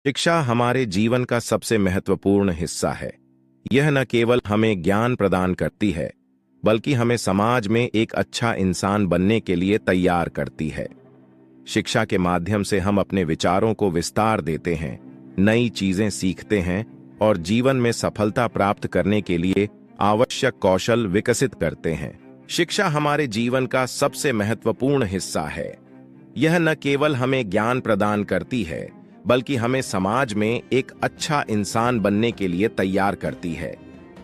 शिक्षा हमारे जीवन का सबसे महत्वपूर्ण हिस्सा है। यह न केवल हमें ज्ञान प्रदान करती है, बल्कि हमें समाज में एक अच्छा इंसान बनने के लिए तैयार करती है। शिक्षा के माध्यम से हम अपने विचारों को विस्तार देते हैं, नई चीजें सीखते हैं और जीवन में सफलता प्राप्त करने के लिए आवश्यक कौशल विकसित करते हैं। शिक्षा हमारे जीवन का सबसे महत्वपूर्ण हिस्सा है। यह न केवल हमें ज्ञान प्रदान करती है, बल्कि हमें समाज में एक अच्छा इंसान बनने के लिए तैयार करती है।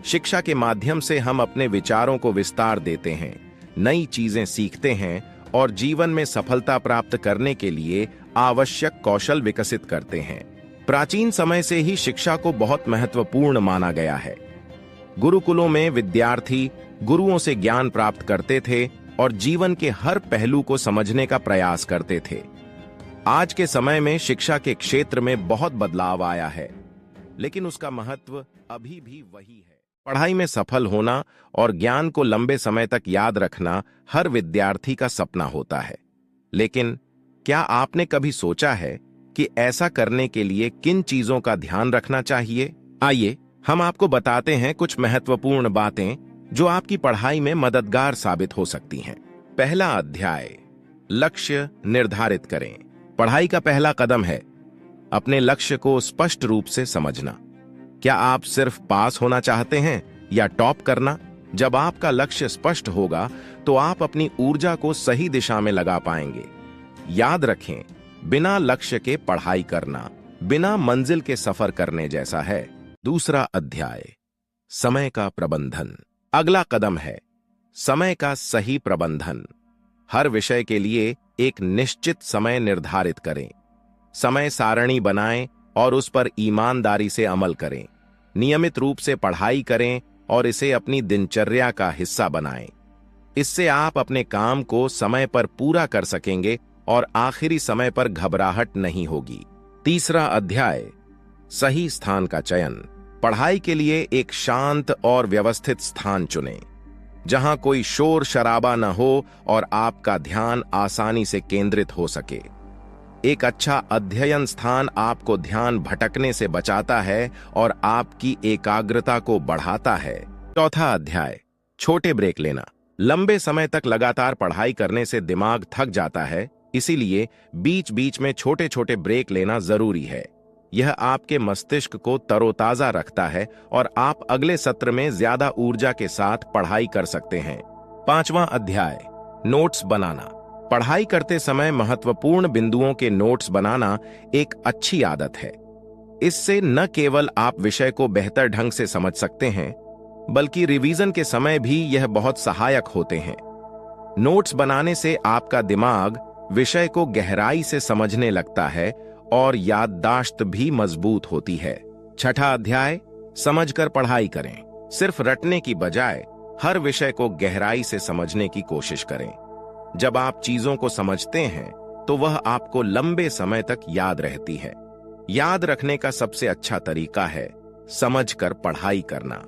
शिक्षा के माध्यम से हम अपने विचारों को विस्तार देते हैं, नई चीजें सीखते हैं और जीवन में सफलता प्राप्त करने के लिए आवश्यक कौशल विकसित करते हैं। प्राचीन समय से ही शिक्षा को बहुत महत्वपूर्ण माना गया है। गुरुकुलों में विद्यार्थी गुरुओं से ज्ञान प्राप्त करते थे और जीवन के हर पहलू को समझने का प्रयास करते थे। आज के समय में शिक्षा के क्षेत्र में बहुत बदलाव आया है, लेकिन उसका महत्व अभी भी वही है। पढ़ाई में सफल होना और ज्ञान को लंबे समय तक याद रखना हर विद्यार्थी का सपना होता है। लेकिन क्या आपने कभी सोचा है कि ऐसा करने के लिए किन चीजों का ध्यान रखना चाहिए? आइए हम आपको बताते हैं कुछ महत्वपूर्ण बातें जो आपकी पढ़ाई में मददगार साबित हो सकती हैं। पहला अध्याय, लक्ष्य निर्धारित करें। पढ़ाई का पहला कदम है अपने लक्ष्य को स्पष्ट रूप से समझना। क्या आप सिर्फ पास होना चाहते हैं या टॉप करना? जब आपका लक्ष्य स्पष्ट होगा तो आप अपनी ऊर्जा को सही दिशा में लगा पाएंगे। याद रखें, बिना लक्ष्य के पढ़ाई करना बिना मंजिल के सफर करने जैसा है। दूसरा अध्याय, समय का प्रबंधन। अगला कदम है समय का सही प्रबंधन। हर विषय के लिए एक निश्चित समय निर्धारित करें। समय सारणी बनाएं और उस पर ईमानदारी से अमल करें। नियमित रूप से पढ़ाई करें और इसे अपनी दिनचर्या का हिस्सा बनाएं। इससे आप अपने काम को समय पर पूरा कर सकेंगे और आखिरी समय पर घबराहट नहीं होगी। तीसरा अध्याय, सही स्थान का चयन। पढ़ाई के लिए एक शांत और व्यवस्थित स्थान चुनें, जहां कोई शोर शराबा न हो और आपका ध्यान आसानी से केंद्रित हो सके। एक अच्छा अध्ययन स्थान आपको ध्यान भटकने से बचाता है और आपकी एकाग्रता को बढ़ाता है। चौथा अध्याय, छोटे ब्रेक लेना। लंबे समय तक लगातार पढ़ाई करने से दिमाग थक जाता है, इसीलिए बीच बीच में छोटे छोटे ब्रेक लेना जरूरी है। यह आपके मस्तिष्क को तरोताजा रखता है और आप अगले सत्र में ज्यादा ऊर्जा के साथ पढ़ाई कर सकते हैं। पांचवां अध्याय, नोट्स बनाना। पढ़ाई करते समय महत्वपूर्ण बिंदुओं के नोट्स बनाना एक अच्छी आदत है। इससे न केवल आप विषय को बेहतर ढंग से समझ सकते हैं, बल्कि रिवीजन के समय भी यह बहुत सहायक होते हैं। नोट्स बनाने से आपका दिमाग विषय को गहराई से समझने लगता है और याददाश्त भी मजबूत होती है। छठा अध्याय, समझकर पढ़ाई करें। सिर्फ रटने की बजाय हर विषय को गहराई से समझने की कोशिश करें। जब आप चीजों को समझते हैं तो वह आपको लंबे समय तक याद रहती है। याद रखने का सबसे अच्छा तरीका है समझकर पढ़ाई करना।